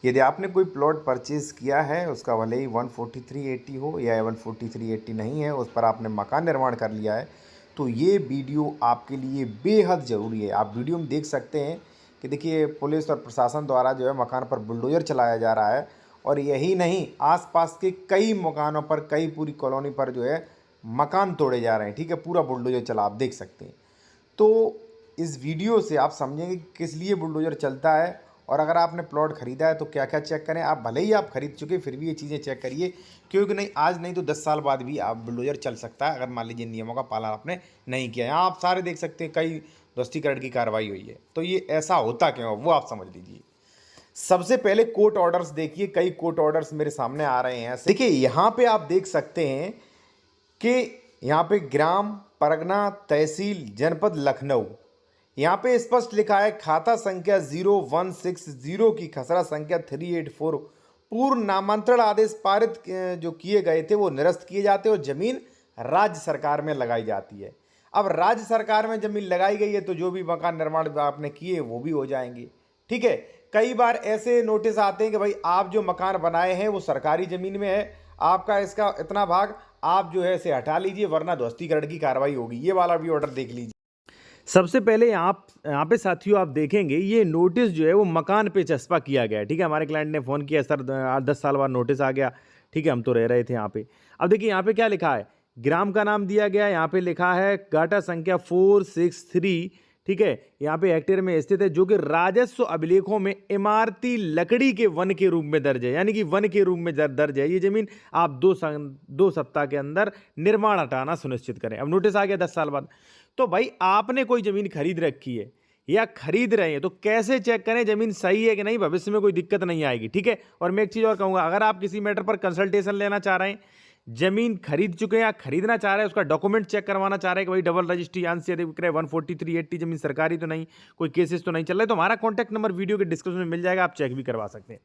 यदि आपने कोई प्लॉट परचेज़ किया है, उसका भले ही 14380 हो या 14380 नहीं है, उस पर आपने मकान निर्माण कर लिया है, तो ये वीडियो आपके लिए बेहद ज़रूरी है। आप वीडियो में देख सकते हैं कि देखिए पुलिस और प्रशासन द्वारा जो है मकान पर बुलडोज़र चलाया जा रहा है और यही नहीं, आस-पास के कई मकानों पर, कई पूरी कॉलोनी पर जो है मकान तोड़े जा रहे हैं, ठीक है? पूरा बुलडोज़र चला, आप देख सकते हैं। तो इस वीडियो से आप समझेंगे कि किस लिए बुलडोज़र चलता है और अगर आपने प्लॉट ख़रीदा है तो क्या-क्या चेक करें। आप भले ही आप खरीद चुके फिर भी ये चीज़ें चेक करिए, क्योंकि नहीं आज नहीं तो 10 साल बाद भी आप बुलडोज़र चल सकता है अगर मान लीजिए नियमों का पालन आपने नहीं किया। यहाँ आप सारे देख सकते हैं कई ध्वस्तीकरण की कार्रवाई हुई है। तो ये ऐसा होता क्यों है वो आप समझ लीजिए। सबसे पहले कोर्ट ऑर्डर्स देखिए, कई कोर्ट ऑर्डर्स मेरे सामने आ रहे हैं। देखिए यहाँ पे आप देख सकते हैं कि यहाँ पे ग्राम, परगना, तहसील, जनपद लखनऊ, यहाँ पे स्पष्ट लिखा है खाता संख्या 0160 की खसरा संख्या 384 पूर्व नामांतरण आदेश पारित जो किए गए थे वो निरस्त किए जाते हैं और जमीन राज्य सरकार में लगाई जाती है। अब राज्य सरकार में जमीन लगाई गई है तो जो भी मकान निर्माण आपने किए वो भी हो जाएंगे, ठीक है। कई बार ऐसे नोटिस आते हैं कि भाई आप जो मकान बनाए हैं वो सरकारी जमीन में है, आपका इसका इतना भाग आप जो है इसे हटा लीजिए वरना ध्वस्तीकरण की कार्रवाई होगी। ये वाला भी ऑर्डर देख लीजिए। सबसे पहले यहाँ पे साथियों आप देखेंगे ये नोटिस जो है वो मकान पे चस्पा किया गया है, ठीक है। हमारे क्लाइंट ने फ़ोन किया, सर 8-10 साल बाद नोटिस आ गया, ठीक है, हम तो रह रहे थे यहाँ पे। अब देखिए यहाँ पे क्या लिखा है, ग्राम का नाम दिया गया है, यहाँ पे लिखा है गाटा संख्या 463, ठीक है। यहाँ पे हेक्टेयर में स्थित है जो कि राजस्व अभिलेखों में इमारती लकड़ी के वन के रूप में दर्ज है, यानी कि वन के रूप में दर्ज है ये जमीन। आप 2 सप्ताह के अंदर निर्माण हटाना सुनिश्चित करें। अब नोटिस आ गया 10 साल बाद। तो भाई आपने कोई ज़मीन खरीद रखी है या खरीद रहे हैं तो कैसे चेक करें ज़मीन सही है कि नहीं, भविष्य में कोई दिक्कत नहीं आएगी, ठीक है। और मैं एक चीज़ और कहूँगा, अगर आप किसी मैटर पर कंसल्टेशन लेना चाह रहे हैं, ज़मीन खरीद चुके हैं या खरीदना चाह रहे हैं, उसका डॉक्यूमेंट चेक करवाना चाह रहे हैं कि भाई डबल रजिस्ट्री अंश से अधिक विक्रय 14380 ज़मीन सरकारी तो नहीं, कोई केसेस तो नहीं चल रहे, तो हमारा कॉन्टैक्ट नंबर वीडियो के डिस्क्रिप्शन में मिल जाएगा, आप चेक भी करवा सकते हैं।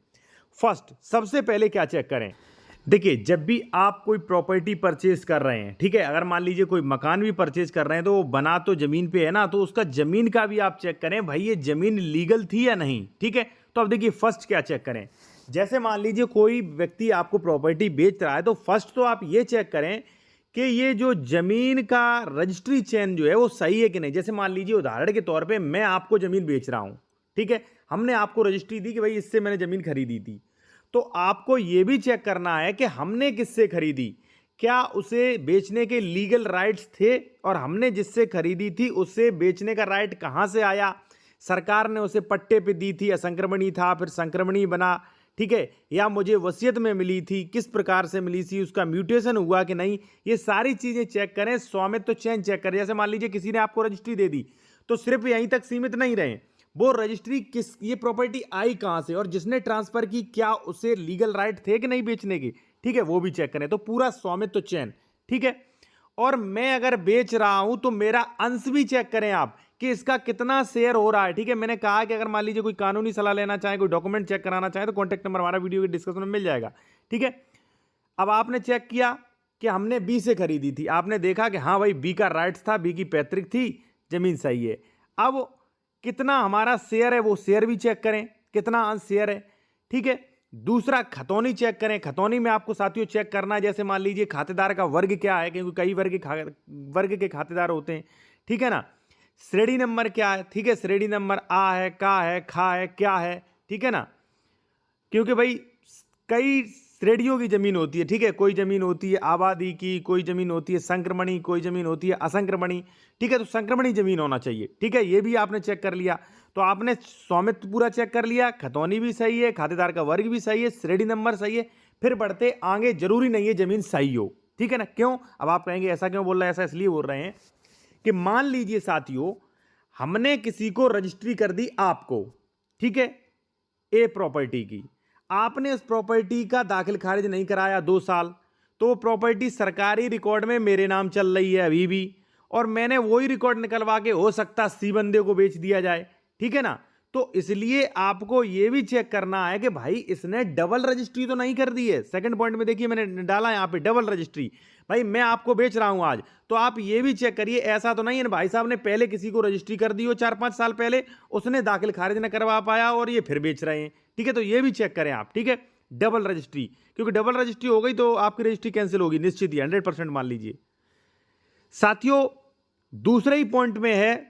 फर्स्ट सबसे पहले क्या चेक करें, देखिए जब भी आप कोई प्रॉपर्टी परचेज कर रहे हैं, ठीक है, अगर मान लीजिए कोई मकान भी परचेज कर रहे हैं तो वो बना तो जमीन पे है ना, तो उसका जमीन का भी आप चेक करें भाई ये जमीन लीगल थी या नहीं, ठीक है। तो अब देखिए फर्स्ट क्या चेक करें, जैसे मान लीजिए कोई व्यक्ति आपको प्रॉपर्टी बेच रहा है तो फर्स्ट तो आप ये चेक करें कि ये जो जमीन का रजिस्ट्री चेन जो है वो सही है कि नहीं। जैसे मान लीजिए उदाहरण के तौर पे मैं आपको जमीन बेच रहा हूं, ठीक है, हमने आपको रजिस्ट्री दी कि भाई इससे मैंने जमीन खरीदी थी, तो आपको यह भी चेक करना है कि हमने किससे खरीदी, क्या उसे बेचने के लीगल राइट्स थे और हमने जिससे खरीदी थी उससे बेचने का राइट कहां से आया, सरकार ने उसे पट्टे पे दी थी, असंक्रमणी था फिर संक्रमणी बना, ठीक है, या मुझे वसीयत में मिली थी, किस प्रकार से मिली थी, उसका म्यूटेशन हुआ कि नहीं, ये सारी चीजें चेक करें। स्वामित्व चेन चेक करें, जैसे मान लीजिए किसी ने आपको रजिस्ट्री दे दी तो सिर्फ यहीं तक सीमित नहीं रहे, वो रजिस्ट्री किस, ये प्रॉपर्टी आई कहां से और जिसने ट्रांसफर की क्या उसे लीगल राइट थे कि नहीं बेचने की, ठीक है, वो भी चेक करें। तो पूरा स्वामित्व चेन, ठीक है। और मैं अगर बेच रहा हूं तो मेरा अंश भी चेक करें आप कि इसका कितना शेयर हो रहा है, ठीक है। मैंने कहा कि अगर मान लीजिए कोई कानूनी सलाह लेना चाहे, कोई डॉक्यूमेंट चेक कराना चाहे तो कॉन्टैक्ट नंबर हमारा वीडियो के डिस्क्रिप्शन में मिल जाएगा, ठीक है। अब आपने चेक किया कि हमने बी से खरीदी थी, आपने देखा कि हाँ भाई बी का राइट्स था, बी की पैतृक थी, जमीन सही है। अब कितना हमारा शेयर है वो शेयर भी चेक करें, कितना अंश शेयर है, ठीक है। दूसरा खतौनी चेक करें, खतौनी में आपको साथियों चेक करना है, जैसे मान लीजिए खातेदार का वर्ग क्या है, क्योंकि कई वर्ग के खातेदार होते हैं, ठीक है ना। श्रेणी नंबर क्या है, ठीक है, श्रेणी नंबर आ है, का है, खा है, क्या है, ठीक है ना, क्योंकि भाई कई श्रेणियों की जमीन होती है, ठीक है। कोई जमीन होती है आबादी की, कोई जमीन होती है संक्रमणी, कोई जमीन होती है असंक्रमणी, ठीक है। तो संक्रमणी जमीन होना चाहिए, ठीक है, ये भी आपने चेक कर लिया। तो आपने स्वामित्व पूरा चेक कर लिया, खतौनी भी सही है, खातेदार का वर्ग भी सही है, श्रेणी नंबर सही है, फिर बढ़ते आगे। जरूरी नहीं है जमीन सही हो, ठीक है ना। क्यों, अब आप कहेंगे ऐसा क्यों बोल रहे हैं, ऐसा इसलिए बोल रहे हैं कि मान लीजिए साथियों हमने किसी को रजिस्ट्री कर दी आपको, ठीक है, ए प्रॉपर्टी की, आपने उस प्रॉपर्टी का दाखिल खारिज नहीं कराया 2 साल, तो वो प्रॉपर्टी सरकारी रिकॉर्ड में मेरे नाम चल रही है अभी भी, और मैंने वही रिकॉर्ड निकलवा के हो सकता सी बंदे को बेच दिया जाए, ठीक है ना। तो इसलिए आपको ये भी चेक करना है कि भाई इसने डबल रजिस्ट्री तो नहीं कर दी है। सेकंड पॉइंट में देखिए मैंने डाला यहाँ पे डबल रजिस्ट्री। भाई मैं आपको बेच रहा हूं आज, तो आप ये भी चेक करिए ऐसा तो नहीं है ना भाई साहब ने पहले किसी को रजिस्ट्री कर दी हो 4-5 साल पहले, उसने दाखिल खारिज न करवा पाया और ये फिर बेच रहे हैं। ठीक है, तो ये भी चेक करें आप। ठीक है, डबल रजिस्ट्री, क्योंकि डबल रजिस्ट्री हो गई तो आपकी रजिस्ट्री कैंसिल होगी निश्चित ही, 100% मान लीजिए। साथियों दूसरे ही पॉइंट में है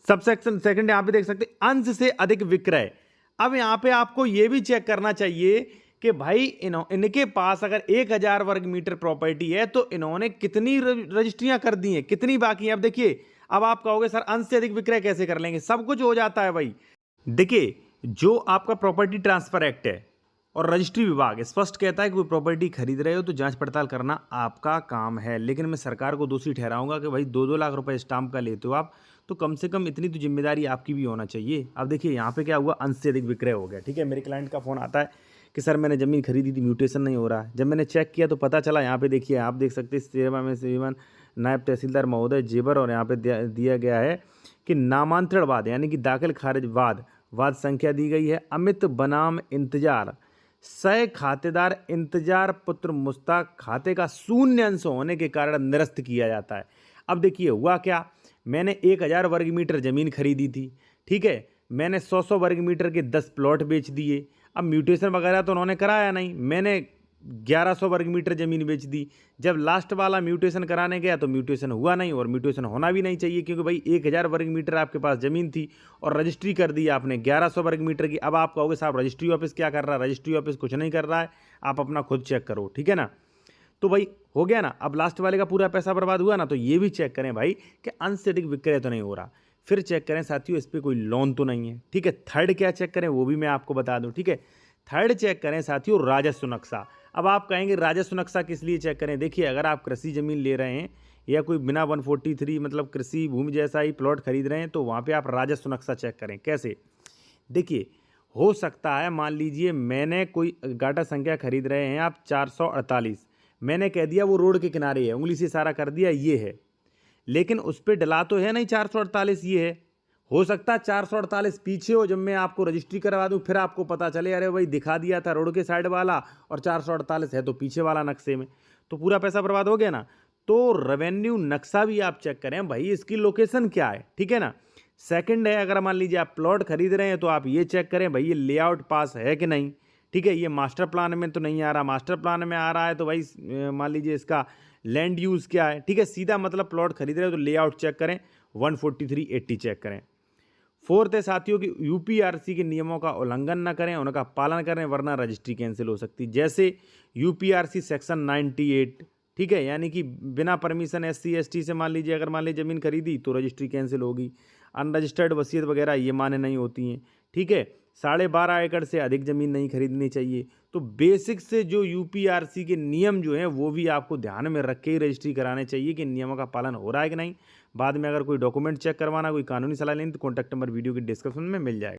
सबसेक्शन सेकंड, यहां पे देख सकते अंश से अधिक विक्रय। अब यहां पे आपको यह भी चेक करना चाहिए कि भाई इनके पास अगर 1000 वर्ग मीटर प्रॉपर्टी है तो इन्होंने कितनी रजिस्ट्रियां कर दी हैं, कितनी बाकी हैं। अब देखिए, अब आप कहोगे सर अंश से अधिक विक्रय कैसे कर लेंगे, सब कुछ हो जाता है भाई। देखिए, जो आपका प्रॉपर्टी ट्रांसफर एक्ट है और रजिस्ट्री विभाग स्पष्ट कहता है कि कोई प्रॉपर्टी खरीद रहे हो तो जांच पड़ताल करना आपका काम है, लेकिन मैं सरकार को दोषी ठहराऊंगा कि भाई 2-2 लाख रुपए स्टाम्प का लेते हो आप, तो कम से कम इतनी तो जिम्मेदारी आपकी भी होना चाहिए। अब देखिए यहाँ पे क्या हुआ, अंश से अधिक विक्रय हो गया। ठीक है, मेरे क्लाइंट का फ़ोन आता है कि सर मैंने ज़मीन खरीदी थी, म्यूटेशन नहीं हो रहा है। जब मैंने चेक किया तो पता चला, यहाँ पे देखिए आप देख सकते हैं सेवा में श्रीमान नायब तहसीलदार महोदय जेबर, और यहाँ पे दिया गया है कि नामांतरण वाद यानी कि दाखिल खारिज वाद संख्या दी गई है अमित बनाम इंतजार सह खातेदार इंतजार पुत्र मुश्ताक खाते का शून्य अंश होने के कारण निरस्त किया जाता है। अब देखिए हुआ क्या, मैंने 1000 वर्ग मीटर ज़मीन खरीदी थी। ठीक है, मैंने 100 वर्ग मीटर के 10 प्लॉट बेच दिए। अब म्यूटेशन वगैरह तो उन्होंने कराया नहीं, मैंने 1100 वर्ग मीटर ज़मीन बेच दी। जब लास्ट वाला म्यूटेशन कराने गया तो म्यूटेशन हुआ नहीं, और म्यूटेशन होना भी नहीं चाहिए क्योंकि भाई 1000 वर्ग मीटर आपके पास ज़मीन थी और रजिस्ट्री कर दी आपने 1100 वर्ग मीटर की। अब आप कहोगे साहब रजिस्ट्री ऑफिस क्या कर रहा है, रजिस्ट्री ऑफिस कुछ नहीं कर रहा है, आप अपना खुद चेक करो। ठीक है ना, तो भाई हो गया ना, अब लास्ट वाले का पूरा पैसा बर्बाद हुआ ना। तो ये भी चेक करें भाई कि अंश से अधिक विक्रय तो नहीं हो रहा। फिर चेक करें साथियों इस पर कोई लोन तो नहीं है। ठीक है, थर्ड क्या चेक करें वो भी मैं आपको बता दूं। ठीक है, थर्ड चेक करें साथियों राजस्व नक्शा। अब आप कहेंगे राजस्व नक्शा किस लिए चेक करें, देखिए अगर आप कृषि जमीन ले रहे हैं या कोई बिना 143 मतलब कृषि भूमि जैसा ही प्लॉट खरीद रहे हैं तो वहाँ पे आप राजस्व नक्शा चेक करें। कैसे, देखिए हो सकता है मान लीजिए मैंने कोई गाटा संख्या खरीद रहे हैं आप 448, मैंने कह दिया वो रोड के किनारे है, उंगली से इशारा कर दिया ये है, लेकिन उस पर डला तो है नहीं 448 ये है। हो सकता है 448 पीछे हो, जब मैं आपको रजिस्ट्री करवा दूं फिर आपको पता चले अरे भाई दिखा दिया था रोड के साइड वाला और 448 है तो पीछे वाला नक्शे में, तो पूरा पैसा बर्बाद हो गया ना। तो रेवेन्यू नक्शा भी आप चेक करें भाई इसकी लोकेशन क्या है। ठीक है ना, सेकंड है अगर मान लीजिए आप प्लॉट खरीद रहे हैं तो आप ये चेक करें भाई ये लेआउट पास है कि नहीं। ठीक है, ये मास्टर प्लान में तो नहीं आ रहा, मास्टर प्लान में आ रहा है तो भाई मान लीजिए इसका लैंड यूज़ क्या है। ठीक है, सीधा मतलब प्लॉट खरीद रहे हो तो लेआउट चेक करें, 14380 चेक करें। फोर्थ है साथियों कि यूपीआरसी के नियमों का उल्लंघन न करें, उनका पालन करें वरना रजिस्ट्री कैंसिल हो सकती है। जैसे यूपीआरसी सेक्शन 98, ठीक है, यानी कि बिना परमिशन एससी एसटी से मान लीजिए अगर मान लीजिए ज़मीन खरीदी तो रजिस्ट्री कैंसिल होगी। अनरजिस्टर्ड वसीयत वगैरह ये मान्य नहीं होती हैं। ठीक है, 12.5 एकड़ से अधिक ज़मीन नहीं खरीदनी चाहिए। तो बेसिक से जो यूपीआरसी के नियम जो हैं वो भी आपको ध्यान में रख के ही रजिस्ट्री कराने चाहिए कि नियमों का पालन हो रहा है कि नहीं। बाद में अगर कोई डॉक्यूमेंट चेक करवाना, कोई कानूनी सलाह लेनी तो कॉन्टैक्ट नंबर वीडियो के डिस्क्रिप्शन में मिल जाएगा।